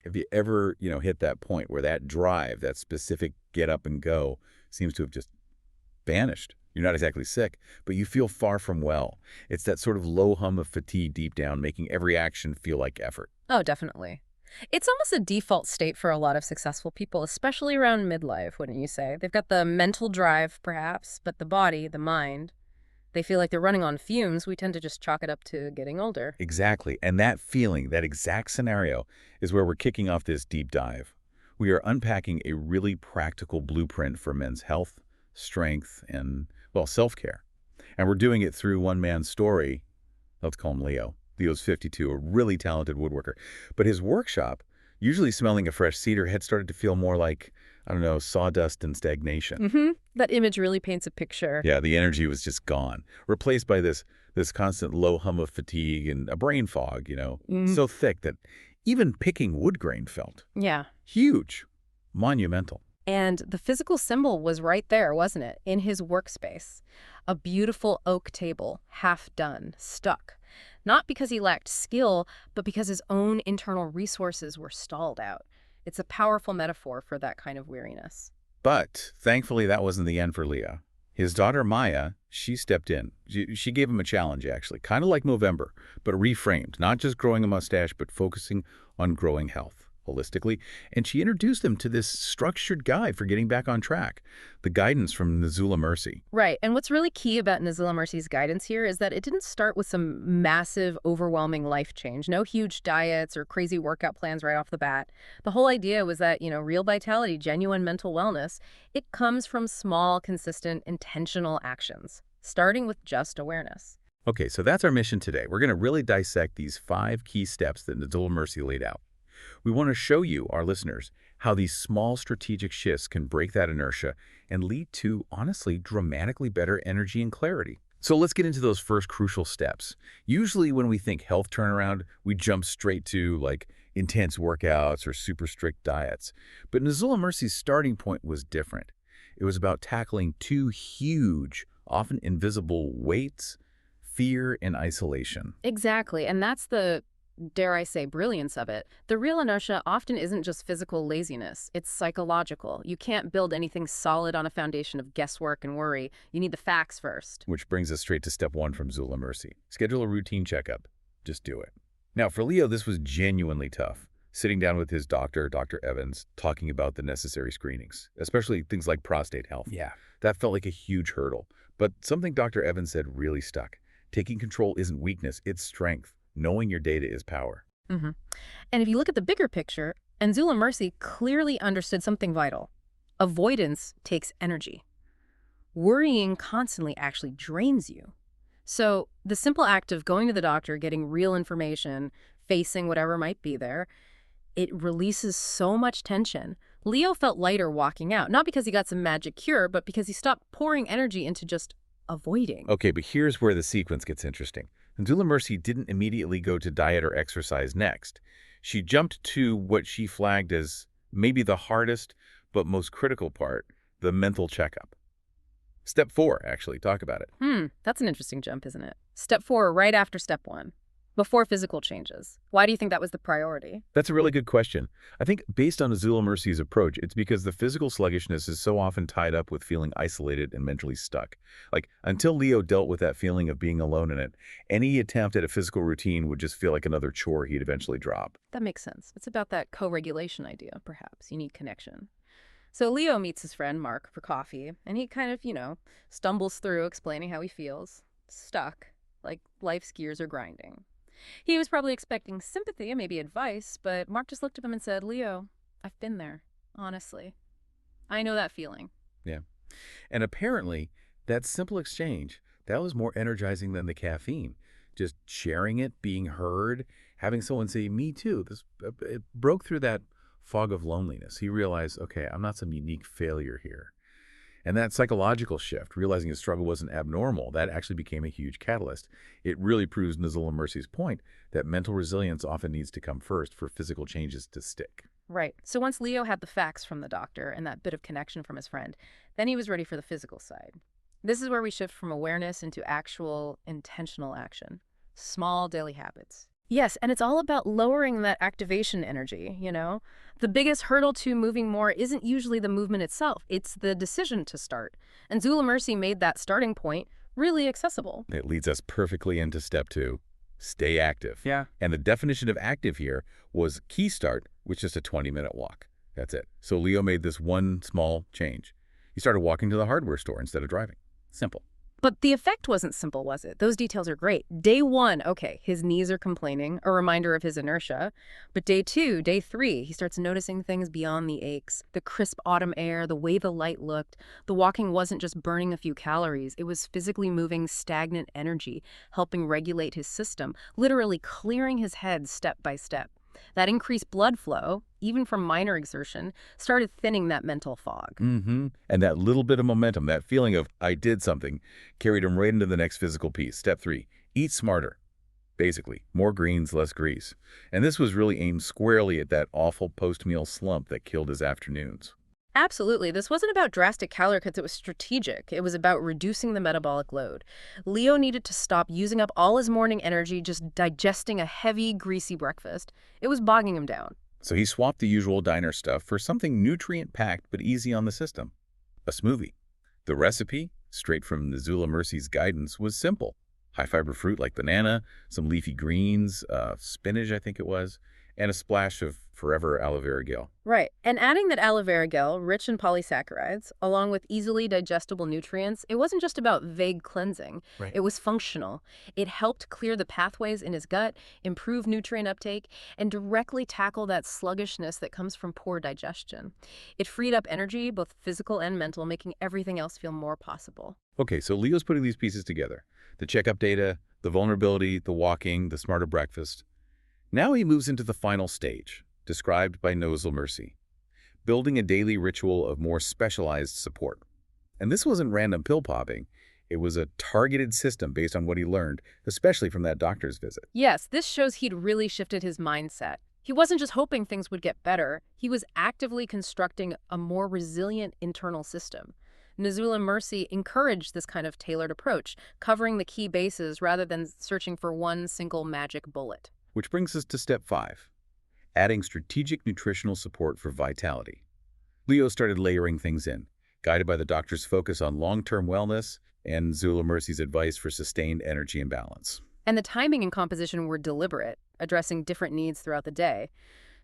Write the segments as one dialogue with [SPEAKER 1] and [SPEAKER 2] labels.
[SPEAKER 1] Have you ever, hit that point where that drive, that specific get up and go, seems to have just vanished? You're not exactly sick, but you feel far from well. It's that sort of low hum of fatigue deep down, making every action feel like effort.
[SPEAKER 2] Oh, definitely. It's almost a default state for a lot of successful people, especially around midlife, wouldn't you say? They've got the mental drive, perhaps, but the body, the mind, they feel like they're running on fumes. We tend to just chalk it up to getting older.
[SPEAKER 1] Exactly. And that feeling, that exact scenario, is where we're kicking off this deep dive. We are unpacking a really practical blueprint for men's health, strength, and, well, self-care. And we're doing it through one man's story. Let's call him Leo. Leo's 52, a really talented woodworker. But his workshop, usually smelling of fresh cedar, had started to feel more like, I don't know, sawdust and stagnation.
[SPEAKER 2] That image really paints a picture.
[SPEAKER 1] Yeah, the energy was just gone, replaced by this constant low hum of fatigue and a brain fog,
[SPEAKER 2] Mm,
[SPEAKER 1] so thick that even picking wood grain felt
[SPEAKER 2] yeah.
[SPEAKER 1] huge, monumental.
[SPEAKER 2] And the physical symbol was right there, wasn't it? In his workspace. A beautiful oak table, half done, stuck. Not because he lacked skill, but because his own internal resources were stalled out. It's a powerful metaphor for that kind of weariness.
[SPEAKER 1] But thankfully, that wasn't the end for Leah. His daughter Maya, she stepped in. She gave him a challenge, actually, kind of like Movember, but reframed, not just growing a mustache, but focusing on growing health holistically. And she introduced him to this structured guide for getting back on track, the guidance from Nazula Mercy.
[SPEAKER 2] Right. And what's really key about Nazila Mercy's guidance here is that it didn't start with some massive, overwhelming life change. No huge diets or crazy workout plans right off the bat. The whole idea was that, real vitality, genuine mental wellness, it comes from small, consistent, intentional actions, starting with just awareness.
[SPEAKER 1] Okay, so that's our mission today. We're going to really dissect these 5 key steps that Nazula Mercy laid out. We want to show you, our listeners, how these small strategic shifts can break that inertia and lead to, honestly, dramatically better energy and clarity. So let's get into those first crucial steps. Usually when we think health turnaround, we jump straight to like intense workouts or super strict diets. But Nazula Mercy's starting point was different. It was about tackling 2 huge, often invisible weights: fear and isolation.
[SPEAKER 2] Exactly. And that's the, dare I say, brilliance of it. The real inertia often isn't just physical laziness. It's psychological. You can't build anything solid on a foundation of guesswork and worry. You need the facts first.
[SPEAKER 1] Which brings us straight to step 1 from Zula Mercy. Schedule a routine checkup. Just do it. Now, for Leo, this was genuinely tough. Sitting down with his doctor, Dr. Evans, talking about the necessary screenings, especially things like prostate health.
[SPEAKER 2] Yeah.
[SPEAKER 1] That felt like a huge hurdle. But something Dr. Evans said really stuck. Taking control isn't weakness, it's strength. Knowing your data is power.
[SPEAKER 2] hmm And if you look at the bigger picture, Anzula Mercy clearly understood something vital. Avoidance takes energy. Worrying constantly actually drains you. So the simple act of going to the doctor, getting real information, facing whatever might be there, it releases so much tension. Leo felt lighter walking out, not because he got some magic cure, but because he stopped pouring energy into just avoiding.
[SPEAKER 1] Okay, but here's where the sequence gets interesting. Zula Mercy didn't immediately go to diet or exercise next. She jumped to what she flagged as maybe the hardest but most critical part, the mental checkup. Step 4, actually, talk about it.
[SPEAKER 2] That's an interesting jump, isn't it? Step 4, right after step 1. Before physical changes. Why do you think that was the priority?
[SPEAKER 1] That's a really good question. I think based on Azula Mercy's approach, it's because the physical sluggishness is so often tied up with feeling isolated and mentally stuck. Like, until Leo dealt with that feeling of being alone in it, any attempt at a physical routine would just feel like another chore he'd eventually drop.
[SPEAKER 2] That makes sense. It's about that co-regulation idea, perhaps. You need connection. So Leo meets his friend Mark for coffee, and he kind of, stumbles through explaining how he feels. Stuck. Like life's gears are grinding. He was probably expecting sympathy and maybe advice, but Mark just looked at him and said, Leo, I've been there, honestly. I know that feeling.
[SPEAKER 1] Yeah. And apparently, that simple exchange, that was more energizing than the caffeine. Just sharing it, being heard, having someone say, me too. It broke through that fog of loneliness. He realized, okay, I'm not some unique failure here. And that psychological shift, realizing his struggle wasn't abnormal, that actually became a huge catalyst. It really proves Nazula Mercy's point that mental resilience often needs to come first for physical changes to stick.
[SPEAKER 2] Right. So once Leo had the facts from the doctor and that bit of connection from his friend, then he was ready for the physical side. This is where we shift from awareness into actual intentional action. Small daily habits. Yes, and it's all about lowering that activation energy. The biggest hurdle to moving more isn't usually the movement itself, it's the decision to start. And Zula Mercy made that starting point really accessible.
[SPEAKER 1] It leads us perfectly into step 2, stay active.
[SPEAKER 3] Yeah.
[SPEAKER 1] And the definition of active here was key start with just a 20-minute walk. That's it. So Leo made this one small change. He started walking to the hardware store instead of driving. Simple.
[SPEAKER 2] But the effect wasn't simple, was it? Those details are great. Day 1, okay, his knees are complaining, a reminder of his inertia. But day 2, day 3, he starts noticing things beyond the aches. The crisp autumn air, the way the light looked. The walking wasn't just burning a few calories. It was physically moving stagnant energy, helping regulate his system, literally clearing his head step by step. That increased blood flow, even from minor exertion, started thinning that mental fog.
[SPEAKER 1] And that little bit of momentum, that feeling of I did something, carried him right into the next physical piece. Step 3, eat smarter. Basically, more greens, less grease. And this was really aimed squarely at that awful post-meal slump that killed his afternoons.
[SPEAKER 2] Absolutely. This wasn't about drastic calorie cuts. It was strategic. It was about reducing the metabolic load. Leo needed to stop using up all his morning energy just digesting a heavy, greasy breakfast. It was bogging him down.
[SPEAKER 1] So he swapped the usual diner stuff for something nutrient-packed but easy on the system. A smoothie. The recipe, straight from the Zula Mercy's guidance, was simple. High-fiber fruit like banana, some leafy greens, spinach I think it was, and a splash of forever aloe vera gel.
[SPEAKER 2] Right. And adding that aloe vera gel, rich in polysaccharides, along with easily digestible nutrients, it wasn't just about vague cleansing.
[SPEAKER 3] Right.
[SPEAKER 2] It was functional. It helped clear the pathways in his gut, improve nutrient uptake, and directly tackle that sluggishness that comes from poor digestion. It freed up energy, both physical and mental, making everything else feel more possible.
[SPEAKER 1] Okay, so Leo's putting these pieces together. The checkup data, the vulnerability, the walking, the smarter breakfast. Now he moves into the final stage, described by Zula Mercy, building a daily ritual of more specialized support. And this wasn't random pill popping. It was a targeted system based on what he learned, especially from that doctor's visit.
[SPEAKER 2] Yes, this shows he'd really shifted his mindset. He wasn't just hoping things would get better. He was actively constructing a more resilient internal system. Zula Mercy encouraged this kind of tailored approach, covering the key bases rather than searching for one single magic bullet.
[SPEAKER 1] Which brings us to step 5, adding strategic nutritional support for vitality. Leo started layering things in, guided by the doctor's focus on long-term wellness and Zula Mercy's advice for sustained energy and balance.
[SPEAKER 2] And the timing and composition were deliberate, addressing different needs throughout the day.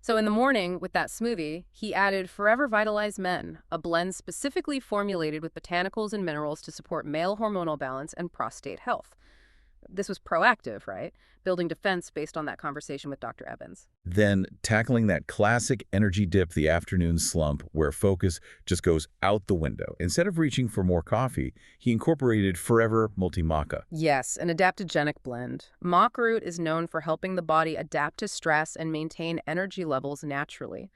[SPEAKER 2] So in the morning, with that smoothie, he added Forever Vitalized Men, a blend specifically formulated with botanicals and minerals to support male hormonal balance and prostate health. This was proactive, right? Building defense based on that conversation with Dr. Evans.
[SPEAKER 1] Then tackling that classic energy dip, the afternoon slump, where focus just goes out the window. Instead of reaching for more coffee, he incorporated Forever Multi-Maca.
[SPEAKER 2] Yes, an adaptogenic blend. Maca root is known for helping the body adapt to stress and maintain energy levels naturally.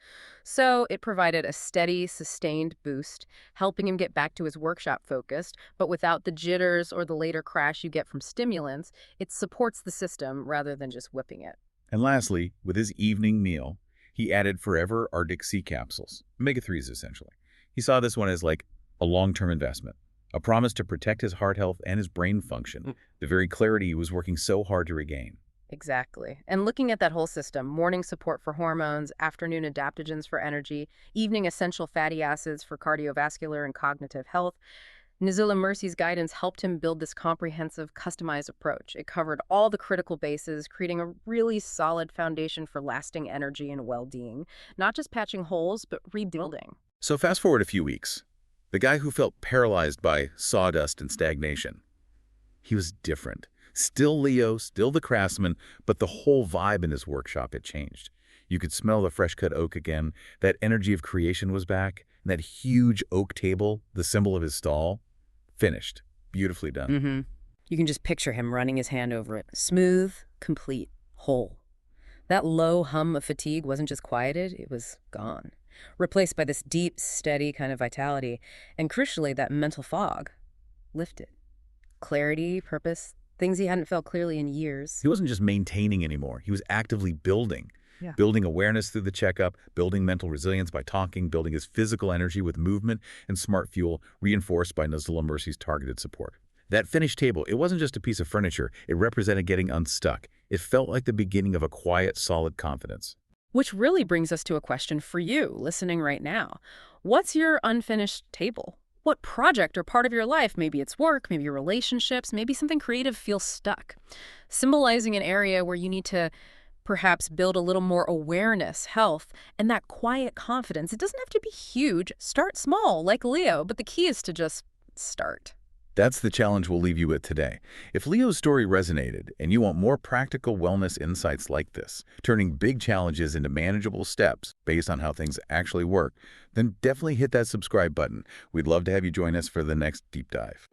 [SPEAKER 2] So it provided a steady, sustained boost, helping him get back to his workshop focused, but without the jitters or the later crash you get from stimulants. It supports the system rather than just whipping it.
[SPEAKER 1] And lastly, with his evening meal, he added Forever Arctic Sea Capsules, omega-3s essentially. He saw this one as like a long-term investment, a promise to protect his heart health and his brain function, the very clarity he was working so hard to regain.
[SPEAKER 2] Exactly. And looking at that whole system, morning support for hormones, afternoon adaptogens for energy, evening essential fatty acids for cardiovascular and cognitive health, Zula Mercy's guidance helped him build this comprehensive, customized approach. It covered all the critical bases, creating a really solid foundation for lasting energy and well-being, not just patching holes, but rebuilding.
[SPEAKER 1] So fast forward a few weeks. The guy who felt paralyzed by sawdust and stagnation. He was different. Still Leo, still the craftsman, but the whole vibe in his workshop had changed. You could smell the fresh-cut oak again. That energy of creation was back. And that huge oak table, the symbol of his stall, finished. Beautifully done.
[SPEAKER 2] You can just picture him running his hand over it. Smooth, complete, whole. That low hum of fatigue wasn't just quieted, it was gone. Replaced by this deep, steady kind of vitality. And crucially, that mental fog lifted. Clarity, purpose, things he hadn't felt clearly in years.
[SPEAKER 1] He wasn't just maintaining anymore. He was actively building.
[SPEAKER 3] Yeah.
[SPEAKER 1] Building awareness through the checkup, building mental resilience by talking, building his physical energy with movement and smart fuel, reinforced by Zula Mercy's targeted support. That finished table, it wasn't just a piece of furniture. It represented getting unstuck. It felt like the beginning of a quiet, solid confidence.
[SPEAKER 2] Which really brings us to a question for you, listening right now. What's your unfinished table? What project or part of your life, maybe it's work, maybe your relationships, maybe something creative, feels stuck? Symbolizing an area where you need to perhaps build a little more awareness, health, and that quiet confidence. It doesn't have to be huge. Start small, like Leo, but the key is to just start.
[SPEAKER 1] That's the challenge we'll leave you with today. If Leo's story resonated and you want more practical wellness insights like this, turning big challenges into manageable steps based on how things actually work, then definitely hit that subscribe button. We'd love to have you join us for the next deep dive.